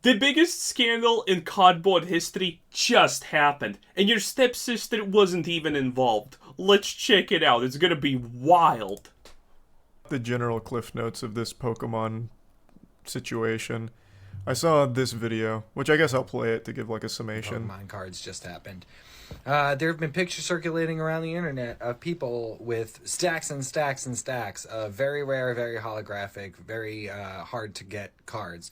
The biggest scandal in cardboard history just happened, and your stepsister wasn't even involved. Let's check it out. It's gonna be wild. The general cliff notes of this Pokemon situation. I saw this video, which I guess I'll play it to give like a summation. Pokemon cards just happened. There have been pictures circulating around the internet of people with stacks and stacks and stacks of very rare, very holographic, very hard to get cards.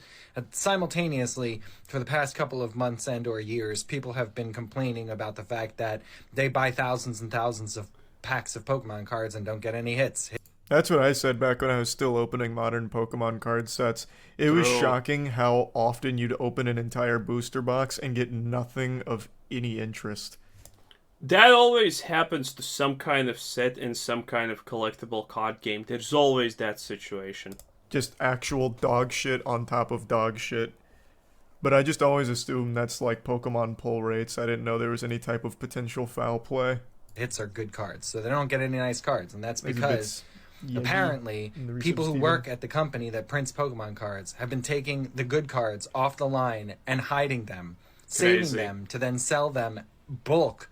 Simultaneously, for the past couple of months and or years, people have been complaining about the fact that they buy thousands and thousands of packs of Pokemon cards and don't get any hits. That's what I said back when I was still opening modern Pokemon card sets. It was shocking how often you'd open an entire booster box and get nothing of any interest. That always happens to some kind of set in some kind of collectible card game. There's always that situation. Just actual dog shit on top of dog shit. But I just always assumed that's like Pokemon pull rates. I didn't know there was any type of potential foul play. Hits are good cards, so they don't get any nice cards, and that's because apparently people who work at the company that prints Pokemon cards have been taking the good cards off the line and hiding them, saving them to then sell them bulk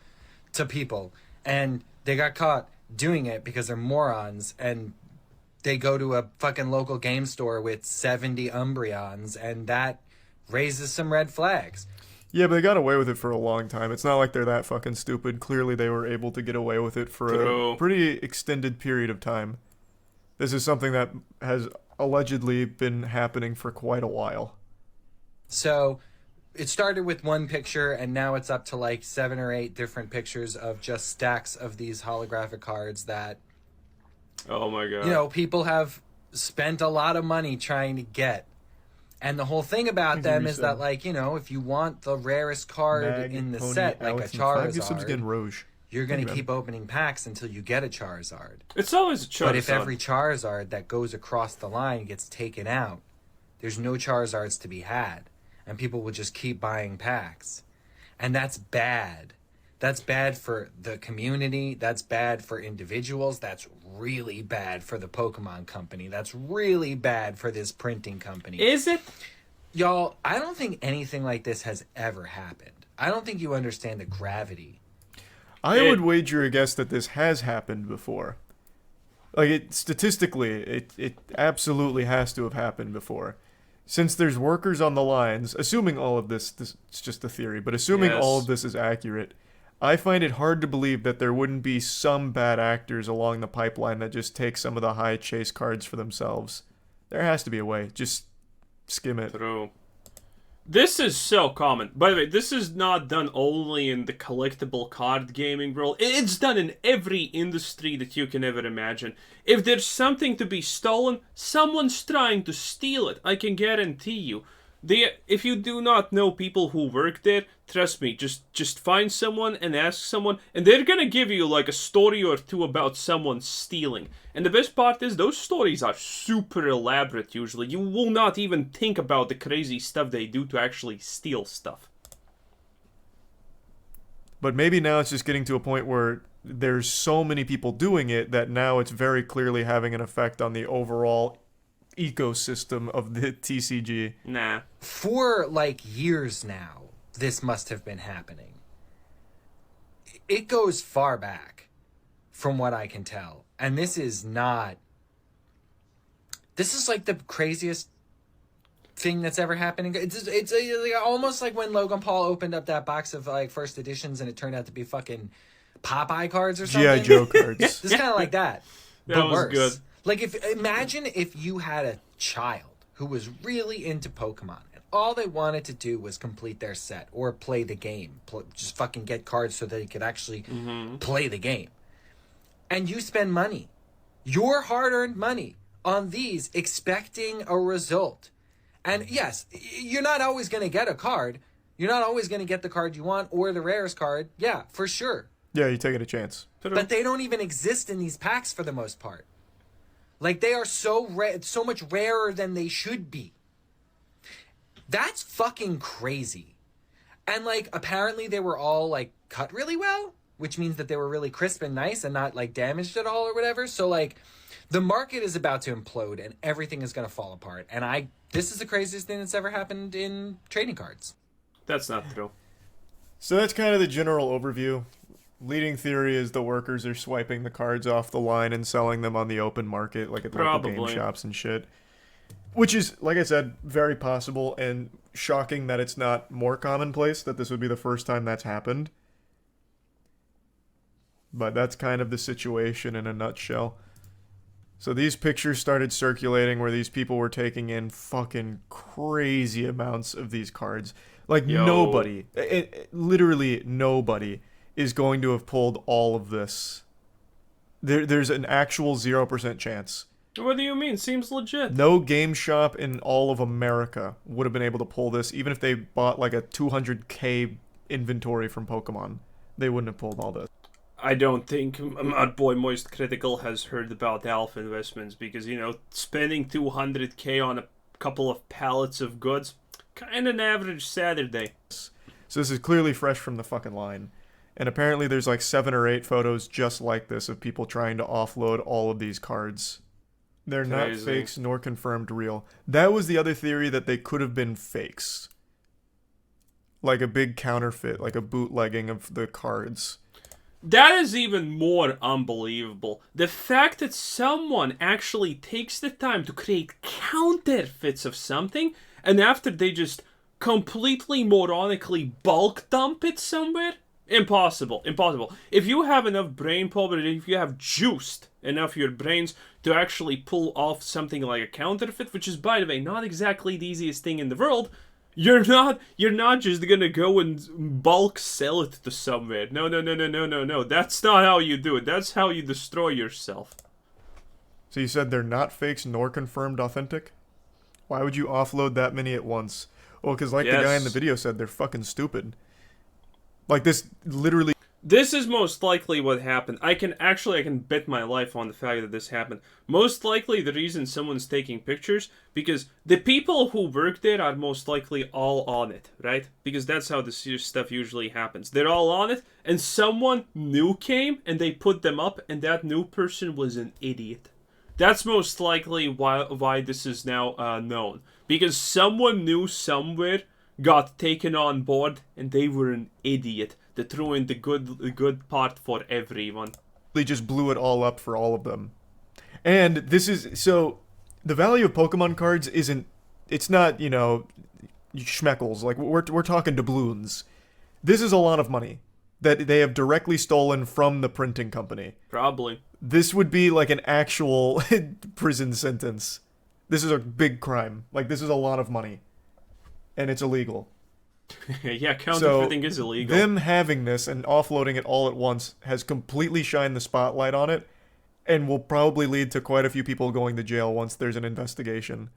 to people, and they got caught doing it because they're morons, and they go to a fucking local game store with 70 Umbreons, and that raises some red flags. Yeah, but they got away with it for a long time. It's not like they're that fucking stupid. Clearly they were able to get away with it for a pretty extended period of time. This is something that has allegedly been happening for quite a while. So it started with one picture, and now it's up to like 7 or 8 different pictures of just stacks of these holographic cards that, oh my god, you know, people have spent a lot of money trying to get. And the whole thing about them is that, like, you know, if you want the rarest card in the set, like a Charizard, you're going to keep opening packs until you get a Charizard. It's always a Charizard. But if every Charizard that goes across the line gets taken out, there's no Charizards to be had. And people will just keep buying packs. And that's bad. That's bad for the community. That's bad for individuals. That's really bad for the Pokemon company. That's really bad for this printing company. Is it? Y'all, I don't think anything like this has ever happened. I don't think you understand the gravity. I would wager a guess that this has happened before. Like, statistically, it absolutely has to have happened before. Since there's workers on the lines, assuming all of this is just a theory, but assuming all of this is accurate, I find it hard to believe that there wouldn't be some bad actors along the pipeline that just take some of the high chase cards for themselves. There has to be a way. Just skim it. True. This is so common. By the way, this is not done only in the collectible card gaming world. It's done in every industry that you can ever imagine. If there's something to be stolen, someone's trying to steal it. I can guarantee you. If you do not know people who work there, trust me, just find someone and ask someone, and they're gonna give you like a story or two about someone stealing. And the best part is, those stories are super elaborate usually. You will not even think about the crazy stuff they do to actually steal stuff. But maybe now it's just getting to a point where there's so many people doing it that now it's very clearly having an effect on the overall ecosystem of the TCG. Nah. For like years now, this must have been happening. It goes far back, from what I can tell. And this is like the craziest thing that's ever happened. It's almost like when Logan Paul opened up that box of like first editions and it turned out to be fucking Popeye cards or something. G.I. Joe cards. It's kind of like that. That but was worse. good. Like, imagine if you had a child who was really into Pokemon and all they wanted to do was complete their set or play the game, just fucking get cards so they could actually play the game. And you spend money, your hard-earned money, on these, expecting a result. And yes, you're not always going to get a card. You're not always going to get the card you want or the rarest card. Yeah, for sure. Yeah, you're taking a chance. But they don't even exist in these packs for the most part. Like, they are so much rarer than they should be. That's fucking crazy. And, like, apparently they were all, like, cut really well, which means that they were really crisp and nice and not, like, damaged at all or whatever. So, like, The market is about to implode and everything is going to fall apart. And this is the craziest thing that's ever happened in trading cards. That's not true. So that's kind of the general overview. Leading theory is the workers are swiping the cards off the line and selling them on the open market, like at the local game shops and shit. Which is, like I said, very possible and shocking that it's not more commonplace, that this would be the first time that's happened. But that's kind of the situation in a nutshell. So these pictures started circulating where these people were taking in fucking crazy amounts of these cards. Like, nobody, literally nobody, is going to have pulled all of this. There's an actual 0% chance. What do you mean? Seems legit. No game shop in all of America would have been able to pull this, even if they bought like a 200k inventory from Pokemon. They wouldn't have pulled all this. I don't think my boy MoistCr1tikal has heard about Alpha Investments because, you know, spending 200k on a couple of pallets of goods, kind of an average Saturday. So this is clearly fresh from the fucking line. And apparently there's like 7 or 8 photos just like this of people trying to offload all of these cards. They're not fakes nor confirmed real. That was the other theory, that they could have been fakes. Like a big counterfeit, like a bootlegging of the cards. That is even more unbelievable. The fact that someone actually takes the time to create counterfeits of something, and after they just completely moronically bulk dump it somewhere? Impossible. Impossible. If you have enough brain power, if you have juiced enough your brains to actually pull off something like a counterfeit, which is, by the way, not exactly the easiest thing in the world, you're not just gonna go and bulk sell it to somewhere. No. That's not how you do it. That's how you destroy yourself. So you said they're not fakes nor confirmed authentic? Why would you offload that many at once? Well, because like the guy in the video said, they're fucking stupid. Like this, literally. This is most likely what happened. I can bet my life on the fact that this happened. Most likely the reason someone's taking pictures, because the people who work there are most likely all on it, right? Because that's how this stuff usually happens. They're all on it, and someone new came, and they put them up, and that new person was an idiot. That's most likely why this is now known. Because someone new somewhere got taken on board, and they were an idiot that threw in the good part for everyone. They just blew it all up for all of them. And this is, so, the value of Pokemon cards isn't, it's not, you know, schmeckles. Like, we're talking doubloons. This is a lot of money that they have directly stolen from the printing company. Probably. This would be like an actual prison sentence. This is a big crime. Like, this is a lot of money. And it's illegal. Yeah, counterfeiting is illegal. Them having this and offloading it all at once has completely shined the spotlight on it, and will probably lead to quite a few people going to jail once there's an investigation.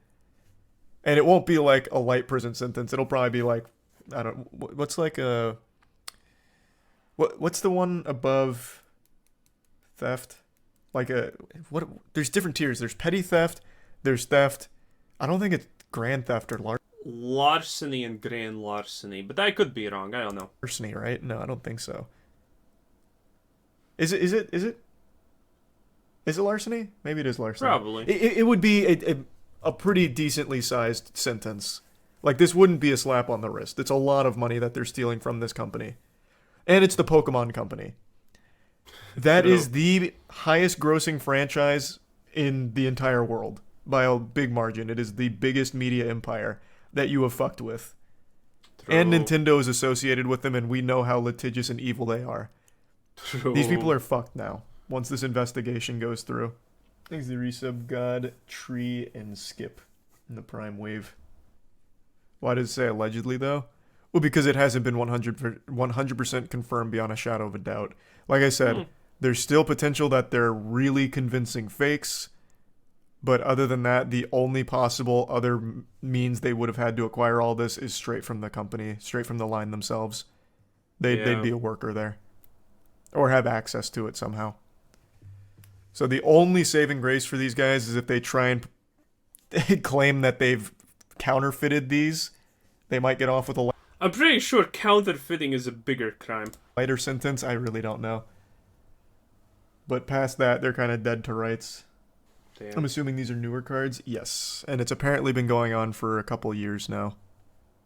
And it won't be like a light prison sentence. It'll probably be like, I don't, what's like a, what's the one above theft? Like a, what? There's different tiers. There's petty theft. There's theft. I don't think it's grand theft or larceny and grand larceny, but I could be wrong. I don't know. Larceny, right? No, I don't think so. Is it larceny? Maybe it is larceny. Probably. It would be a pretty decently sized sentence. Like, this wouldn't be a slap on the wrist. It's a lot of money that they're stealing from this company. And it's the Pokemon company. That is the highest grossing franchise in the entire world. By a big margin. It is the biggest media empire that you have fucked with. True. And Nintendo is associated with them, and we know how litigious and evil they are. True. These people are fucked now, once this investigation goes through. Thanks the resub God, Tree, and Skip in the Prime Wave. Why does it say allegedly, though? Well, because it hasn't been 100% confirmed beyond a shadow of a doubt. Like I said, there's still potential that they're really convincing fakes. But other than that, the only possible other means they would have had to acquire all this is straight from the company, straight from the line themselves. They'd be a worker there. Or have access to it somehow. So the only saving grace for these guys is if they try and claim that they've counterfeited these, they might get off with a I'm pretty sure counterfeiting is a bigger crime. Lighter sentence, I really don't know. But past that, they're kind of dead to rights. Damn. I'm assuming these are newer cards. Yes, and it's apparently been going on for a couple years now.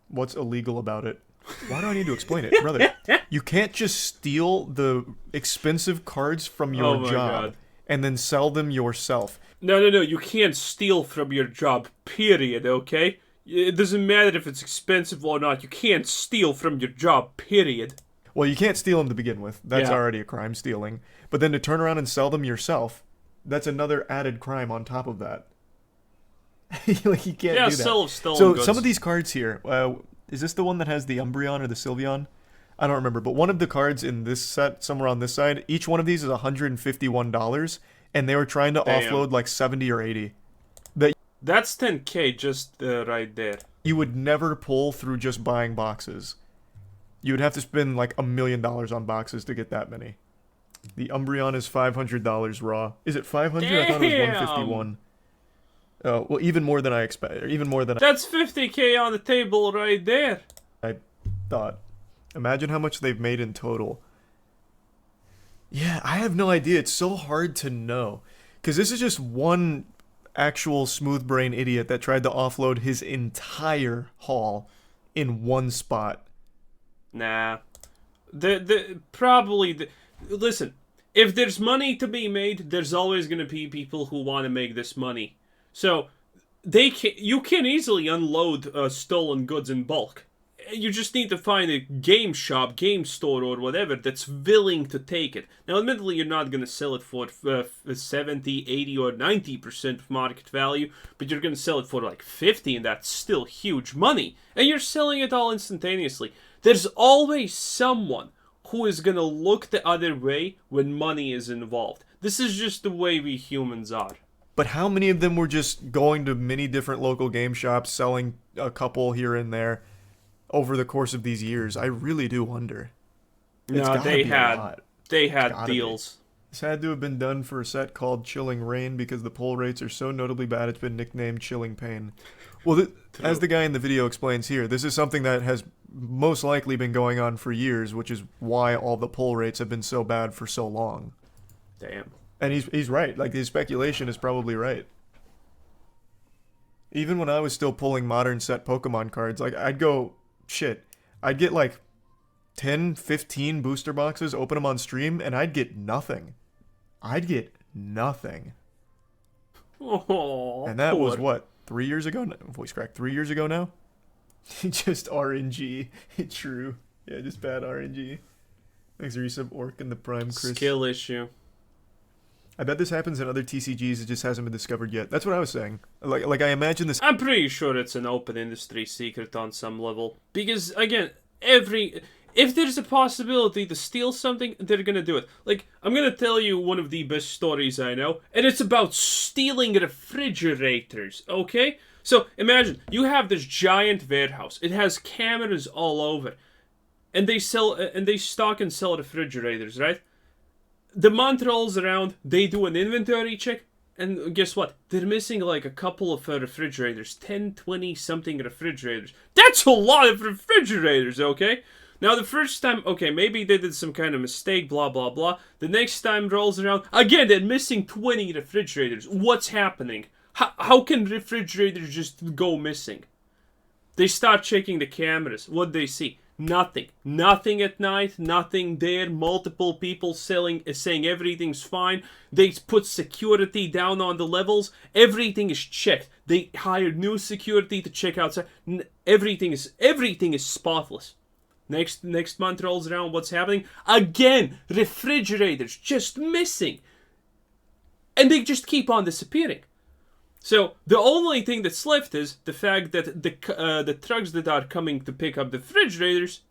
What's illegal about it? Why do I need to explain it, brother? You can't just steal the expensive cards from your job and then sell them yourself. No. You can't steal from your job, period, okay? It doesn't matter if it's expensive or not. You can't steal from your job, period. Well, you can't steal them to begin with. That's already a crime, stealing. But then to turn around and sell them yourself, that's another added crime on top of that. Like, you can't do that. Sell of stolen So goods. some of these cards here, is this the one that has the Umbreon or the Sylveon? I don't remember, but one of the cards in this set, somewhere on this side, each one of these is $151, and they were trying to offload like 70 or 80. That's 10K just right there. You would never pull through just buying boxes. You would have to spend like $1 million on boxes to get that many. The Umbreon is $500 raw. Is it 500? I thought it was 151. Oh, well, even more than I expected. Even more than That's 50K on the table right there. I thought. Imagine how much they've made in total. Yeah, I have no idea. It's so hard to know. Because this is just one actual smooth brain idiot that tried to offload his entire haul in one spot. Nah. Listen, if there's money to be made, there's always going to be people who want to make this money. So, you can easily unload stolen goods in bulk. You just need to find a game shop, game store, or whatever that's willing to take it. Now, admittedly, you're not going to sell it for 70, 80, or 90% of market value, but you're going to sell it for like 50, and that's still huge money. And you're selling it all instantaneously. There's always someone who is going to look the other way when money is involved. This is just the way we humans are. But how many of them were just going to many different local game shops, selling a couple here and there over the course of these years? I really do wonder. No, they had deals. This had to have been done for a set called Chilling Rain because the pull rates are so notably bad it's been nicknamed Chilling Pain. Well, as the guy in the video explains here, this is something that has most likely been going on for years, which is why all the pull rates have been so bad for so long. Damn. And he's right. Like, his speculation is probably right. Even when I was still pulling modern set Pokemon cards, like, I'd get like 10, 15 booster boxes, open them on stream, and I'd get nothing. Oh, and that was what, 3 years ago? Voice crack, 3 years ago now? Just RNG. True. Yeah, just bad RNG. Thanks for resub Orc and the Prime Chris. Skill issue. I bet this happens in other TCGs, it just hasn't been discovered yet. That's what I was saying. Like I imagine this... I'm pretty sure it's an open industry secret on some level. Because, again, if there's a possibility to steal something, they're gonna do it. Like, I'm gonna tell you one of the best stories I know, and it's about stealing refrigerators, okay? So, imagine, you have this giant warehouse. It has cameras all over. And they stock and sell refrigerators, right? The month rolls around, they do an inventory check, and guess what? They're missing like a couple of refrigerators. 10, 20 something refrigerators. That's a lot of refrigerators, okay? Now the first time, okay, maybe they did some kind of mistake, blah, blah, blah. The next time rolls around, again, they're missing 20 refrigerators. What's happening? How can refrigerators just go missing? They start checking the cameras. What they see? Nothing. Nothing at night. Nothing there. Multiple people saying everything's fine. They put security down on the levels. Everything is checked. They hired new security to check outside. Everything is spotless. Next month rolls around. What's happening? Again, refrigerators just missing. And they just keep on disappearing. So, the only thing that's left is the fact that the trucks that are coming to pick up the refrigerators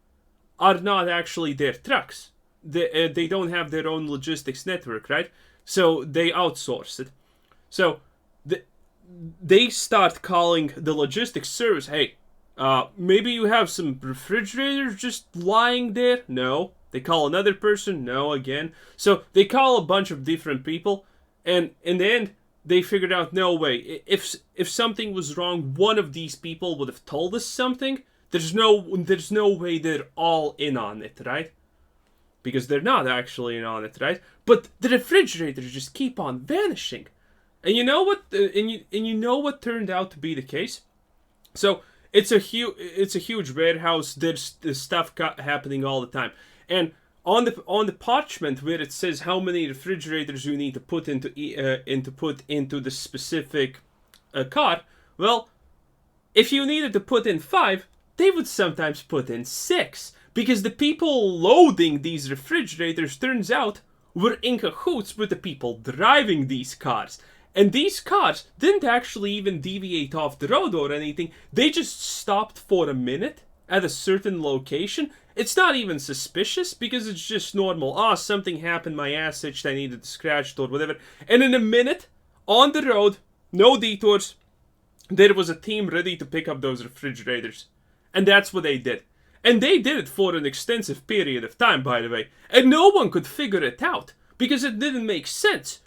are not actually their trucks. They don't have their own logistics network, right? So, they outsource it. So, they start calling the logistics service, hey, maybe you have some refrigerators just lying there? No. They call another person? No, again. So, they call a bunch of different people, and in the end, they figured out, no way, if something was wrong, one of these people would have told us something. There's no way they're all in on it, right? Because they're not actually in on it, right? But the refrigerators just keep on vanishing. And you know what? And you know what turned out to be the case. So it's a huge warehouse. There's stuff happening all the time, and on the parchment where it says how many refrigerators you need to put into the specific cart, well, if you needed to put in 5, they would sometimes put in 6, because the people loading these refrigerators, turns out, were in cahoots with the people driving these cars. And these cars didn't actually even deviate off the road or anything. They just stopped for a minute at a certain location. It's not even suspicious, because it's just normal. Oh, something happened, my ass itched, I needed to scratch it or whatever. And in a minute, on the road, no detours, there was a team ready to pick up those refrigerators. And that's what they did. And they did it for an extensive period of time, by the way. And no one could figure it out, because it didn't make sense.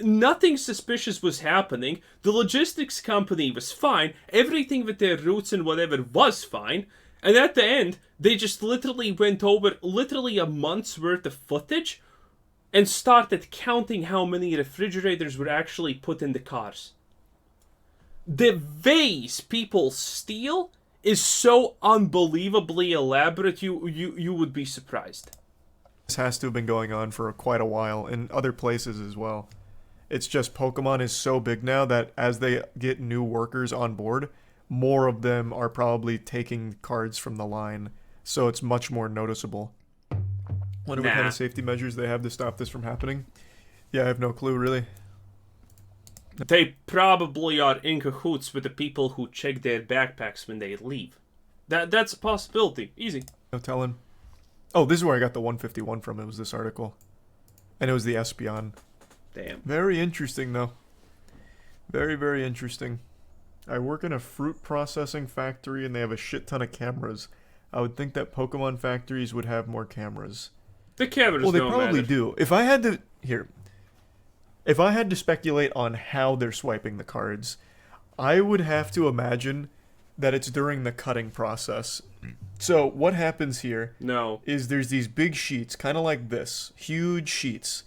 Nothing suspicious was happening. The logistics company was fine. Everything with their routes and whatever was fine. And at the end, they just literally went over literally a month's worth of footage and started counting how many refrigerators were actually put in the cars. The ways people steal is so unbelievably elaborate, you would be surprised. This has to have been going on for quite a while in other places as well. It's just Pokemon is so big now that as they get new workers on board, more of them are probably taking cards from the line, so it's much more noticeable. Wonder what kind of safety measures they have to stop this from happening. Yeah, I have no clue, really. They probably are in cahoots with the people who check their backpacks when they leave. That's a possibility. Easy. No telling. Oh, this is where I got the 151 from. It was this article. And it was the Espeon. Damn. Very interesting, though. Very, very interesting. I work in a fruit processing factory, and they have a shit ton of cameras. I would think that Pokemon factories would have more cameras. The cameras don't matter. Well, they probably do. If I had to... Here. If I had to speculate on how they're swiping the cards, I would have to imagine that it's during the cutting process. So what happens here is there's these big sheets, kind of like this, huge sheets,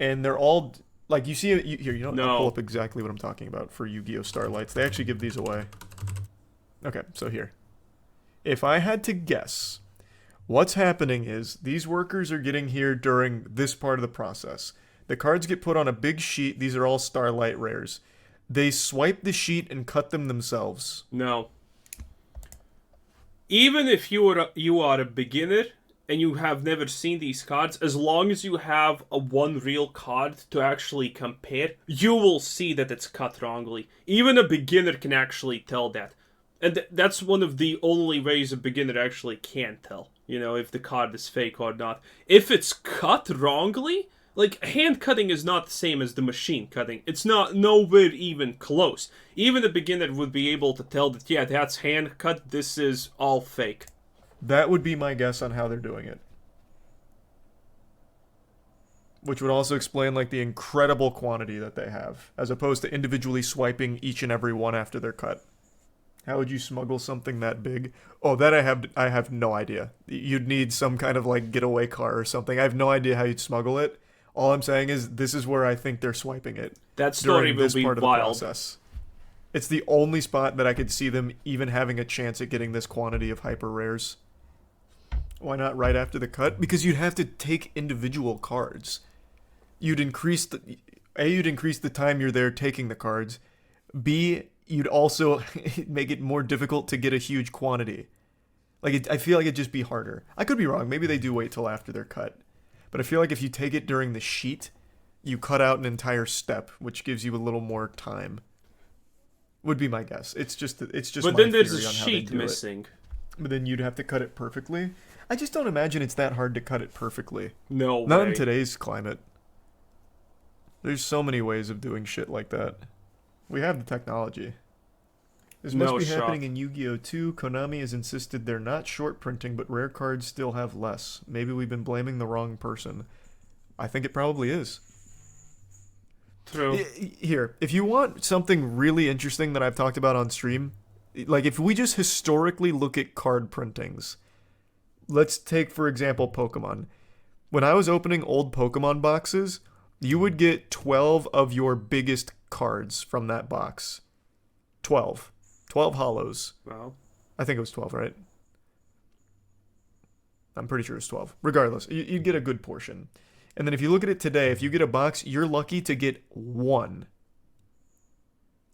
and they're all, like, you see it, here, I'll pull up exactly what I'm talking about for Yu-Gi-Oh! Starlights. They actually give these away. Okay, so here. If I had to guess, what's happening is these workers are getting here during this part of the process. The cards get put on a big sheet. These are all Starlight rares. They swipe the sheet and cut them themselves. No. Even if you are a beginner and you have never seen these cards, as long as you have one real card to actually compare, you will see that it's cut wrongly. Even a beginner can actually tell that. And that's one of the only ways a beginner actually can tell, if the card is fake or not. If it's cut wrongly... Like, hand cutting is not the same as the machine cutting. It's nowhere even close. Even a beginner would be able to tell that, yeah, that's hand cut, this is all fake. That would be my guess on how they're doing it. Which would also explain, like, the incredible quantity that they have, as opposed to individually swiping each and every one after they're cut. How would you smuggle something that big? Oh, that I have no idea. You'd need some kind of, like, getaway car or something. I have no idea how you'd smuggle it. All I'm saying is this is where I think they're swiping it. That story will be wild. It's the only spot that I could see them even having a chance at getting this quantity of hyper rares. Why not right after the cut? Because you'd have to take individual cards. You'd increase the time you're there taking the cards. B, you'd also make it more difficult to get a huge quantity. I feel like it'd just be harder. I could be wrong. Maybe they do wait till after they're cut. But I feel like if you take it during the sheet, you cut out an entire step, which gives you a little more time. Would be my guess. It's just but then there's a sheet missing. But then you'd have to cut it perfectly. I just don't imagine it's that hard to cut it perfectly. No way. Not in today's climate. There's so many ways of doing shit like that. We have the technology. This must be happening in Yu-Gi-Oh! Too. Konami has insisted they're not short printing, but rare cards still have less. Maybe we've been blaming the wrong person. I think it probably is. True. Here, if you want something really interesting that I've talked about on stream, like if we just historically look at card printings, let's take, for example, Pokemon. When I was opening old Pokemon boxes, You would get 12 of your biggest cards from that box. 12. 12 hollows. Wow. I think it was 12, right? I'm pretty sure it's 12. Regardless, you'd get a good portion. And then if you look at it today, if you get a box, you're lucky to get one.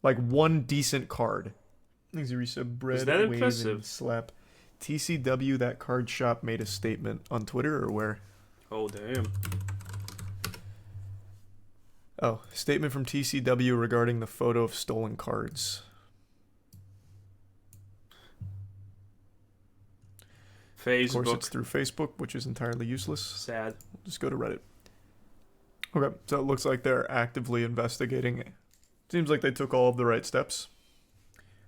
Like one decent card. Thanks, resub. Bread, is that wave, impressive? and slap. TCW, that card shop, made a statement on Twitter or where? Oh, damn. Oh, statement from TCW regarding the photo of stolen cards. Facebook. Of course, it's through Facebook, which is entirely useless. Sad. Just go to Reddit. Okay, so it looks like they're actively investigating. Seems like they took all of the right steps.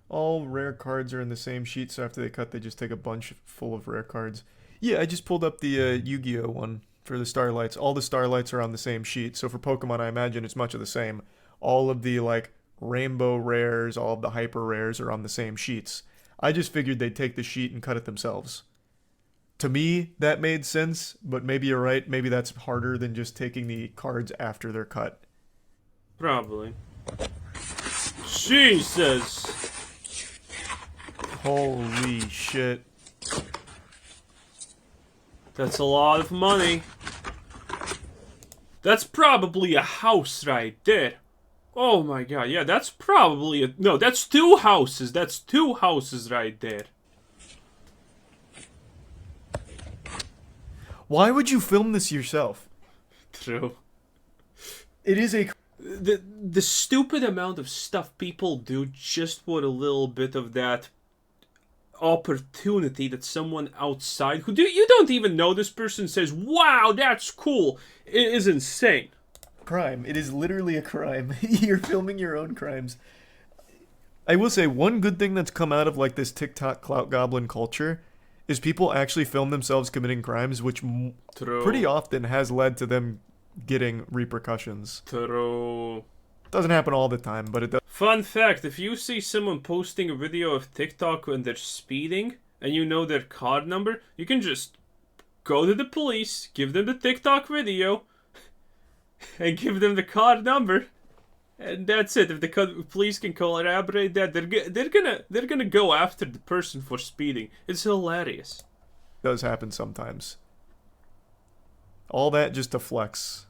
All rare cards are in the same sheet, so after they cut, they just take a bunch full of rare cards. Yeah, I just pulled up the Yu-Gi-Oh one for the Starlights. All the Starlights are on the same sheet, so for Pokemon, I imagine it's much of the same. All of the, like, Rainbow Rares, all of the Hyper Rares are on the same sheets. I just figured they'd take the sheet and cut it themselves. To me, that made sense, but maybe you're right. Maybe that's harder than just taking the cards after they're cut. Probably. Jesus! Holy shit. That's a lot of money. That's probably a house right there. Oh my god, yeah, that's probably a... No, that's 2 houses. That's 2 houses right there. Why would you film this yourself? True. It is a... The stupid amount of stuff people do just for a little bit of that opportunity that someone outside who you don't even know this person says, wow, that's cool, it is insane. Crime. It is literally a crime. You're filming your own crimes. I will say one good thing that's come out of like this TikTok clout goblin culture is people actually film themselves committing crimes, which pretty often has led to them getting repercussions. True. Doesn't happen all the time, but it does. Fun fact, if you see someone posting a video of TikTok when they're speeding, and you know their card number, you can just go to the police, give them the TikTok video, and give them the card number, and that's it. If the police can corroborate that, they're gonna go after the person for speeding. It's hilarious. Does happen sometimes. All that just to flex.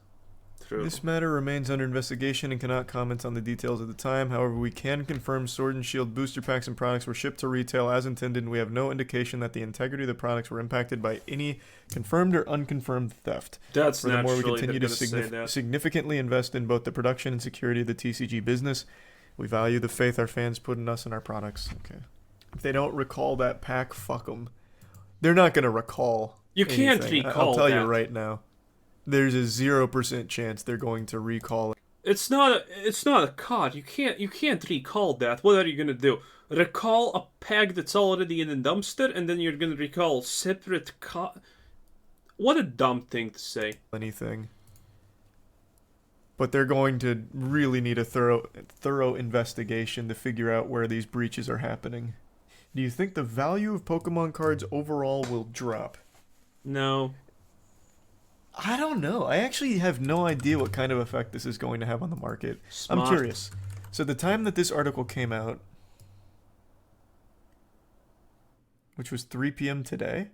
True. This matter remains under investigation and cannot comment on the details at the time. However, we can confirm Sword and Shield booster packs and products were shipped to retail as intended, and we have no indication that the integrity of the products were impacted by any confirmed or unconfirmed theft. That's Furthermore, we naturally continue to significantly invest in both the production and security of the TCG business. We value the faith our fans put in us and our products. Okay. If they don't recall that pack, fuck them. They're not going to recall You can't anything. recall I'll tell that. you right now. There's a 0% chance they're going to recall it. It's not a card. You can't recall that. What are you gonna do? Recall a pack that's already in a dumpster, and then you're gonna recall separate card? What a dumb thing to say. Anything. But they're going to really need a thorough investigation to figure out where these breaches are happening. Do you think the value of Pokemon cards overall will drop? No. I don't know. I actually have no idea what kind of effect this is going to have on the market. Smart. I'm curious. So the time that this article came out, which was 3 p.m. today?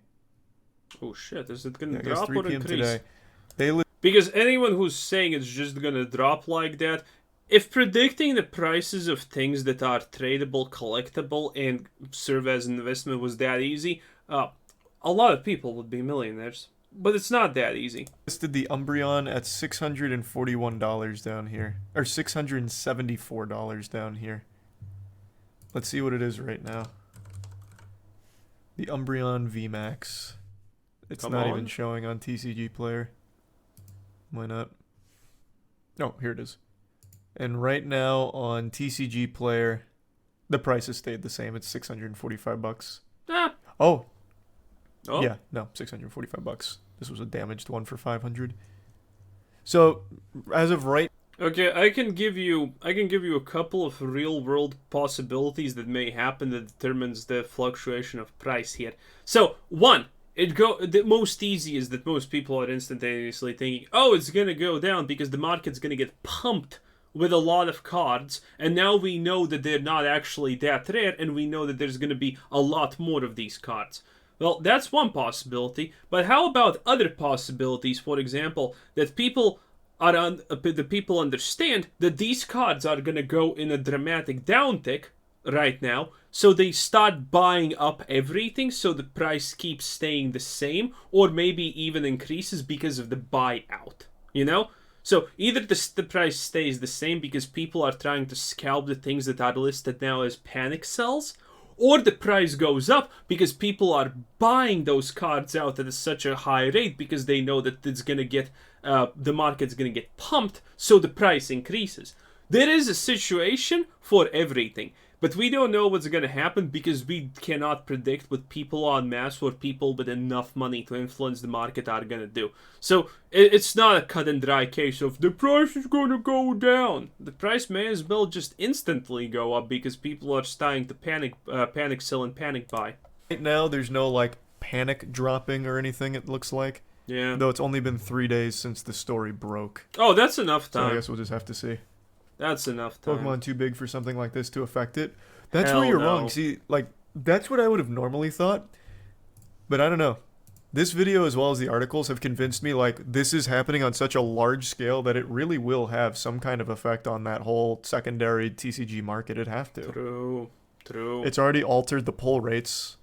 Oh shit, is it gonna Yeah, drop 3 or p.m. increase? today. Because anyone who's saying it's just gonna drop like that, if predicting the prices of things that are tradable, collectible, and serve as an investment was that easy, a lot of people would be millionaires. But it's not that easy. Listed the Umbreon at $641 down here. Or $674 down here. Let's see what it is right now. The Umbreon VMAX. It's Come not on. even showing on TCG Player. Why not? Oh, here it is. And right now on TCG Player, the price has stayed the same. It's $645. Ah. Oh. Oh. Yeah, no, $645. This was a damaged one for $500. So, as of right... Okay, I can give you a couple of real-world possibilities that may happen that determines the fluctuation of price here. So, one, the most easy is that most people are instantaneously thinking, oh, it's gonna go down because the market's gonna get pumped with a lot of cards, and now we know that they're not actually that rare, and we know that there's gonna be a lot more of these cards. Well, that's one possibility, but how about other possibilities? For example, that people understand that these cards are gonna go in a dramatic downtick right now, so they start buying up everything, so the price keeps staying the same, or maybe even increases because of the buyout, you know? So either the price stays the same because people are trying to scalp the things that are listed now as panic sells, or the price goes up because people are buying those cards out at such a high rate because they know that it's gonna get the market's gonna get pumped, so the price increases. There is a situation for everything, but we don't know what's gonna happen because we cannot predict what people en masse or people with enough money to influence the market are gonna do. So it's not a cut and dry case of the price is gonna go down. The price may as well just instantly go up because people are starting to panic sell and panic buy. Right now, there's no like panic dropping or anything. It looks like. Yeah. Though it's only been 3 days since the story broke. Oh, that's enough time. So I guess we'll just have to see. That's enough time. Pokemon too big for something like this to affect it. That's Hell where you're no. wrong. See, like, that's what I would have normally thought. But I don't know. This video, as well as the articles, have convinced me, like, this is happening on such a large scale that it really will have some kind of effect on that whole secondary TCG market. It'd have to. True. It's already altered the pull rates.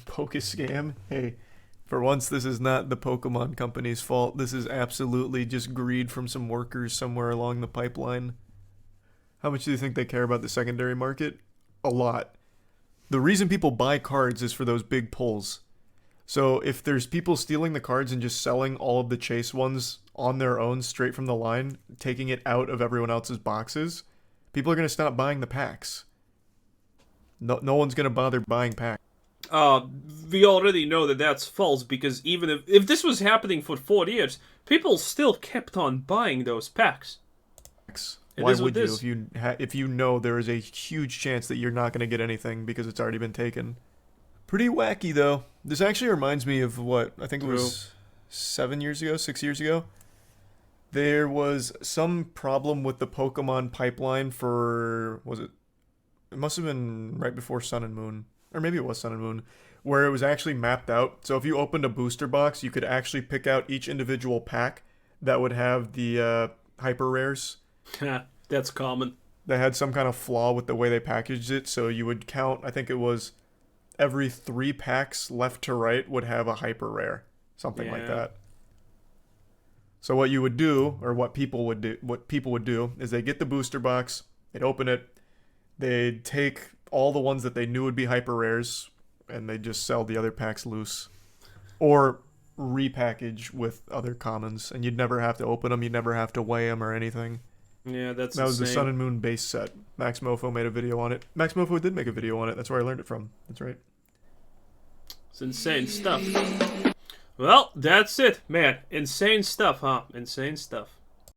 Pokescam? Hey, for once, this is not the Pokemon company's fault. This is absolutely just greed from some workers somewhere along the pipeline. How much do you think they care about the secondary market? A lot. The reason people buy cards is for those big pulls. So if there's people stealing the cards and just selling all of the chase ones on their own straight from the line, taking it out of everyone else's boxes, people are going to stop buying the packs. No one's going to bother buying packs. We already know that that's false because even if this was happening for 4 years, people still kept on buying those packs. Why would you if you know there is a huge chance that you're not going to get anything because it's already been taken? Pretty wacky though. This actually reminds me of what I think it was 6 years ago. There was some problem with the Pokemon pipeline for it must have been right before Sun and Moon. Or maybe it was Sun and Moon, where it was actually mapped out. So if you opened a booster box, you could actually pick out each individual pack that would have the hyper rares. That's common. They had some kind of flaw with the way they packaged it, so you would count, I think it was every 3 packs left to right would have a hyper rare. Something like that. So what you would do, or what people would do, is they get the booster box, they'd open it, they'd take all the ones that they knew would be hyper rares, and they just sell the other packs loose, or repackage with other commons, and you'd never have to open them, you'd never have to weigh them or anything. Yeah, that was the Sun and Moon base set. Max Mofo made a video on it. Max Mofo did make a video on it. That's where I learned it from. That's right. It's insane stuff. Well, that's it, man. Insane stuff, huh? Insane stuff.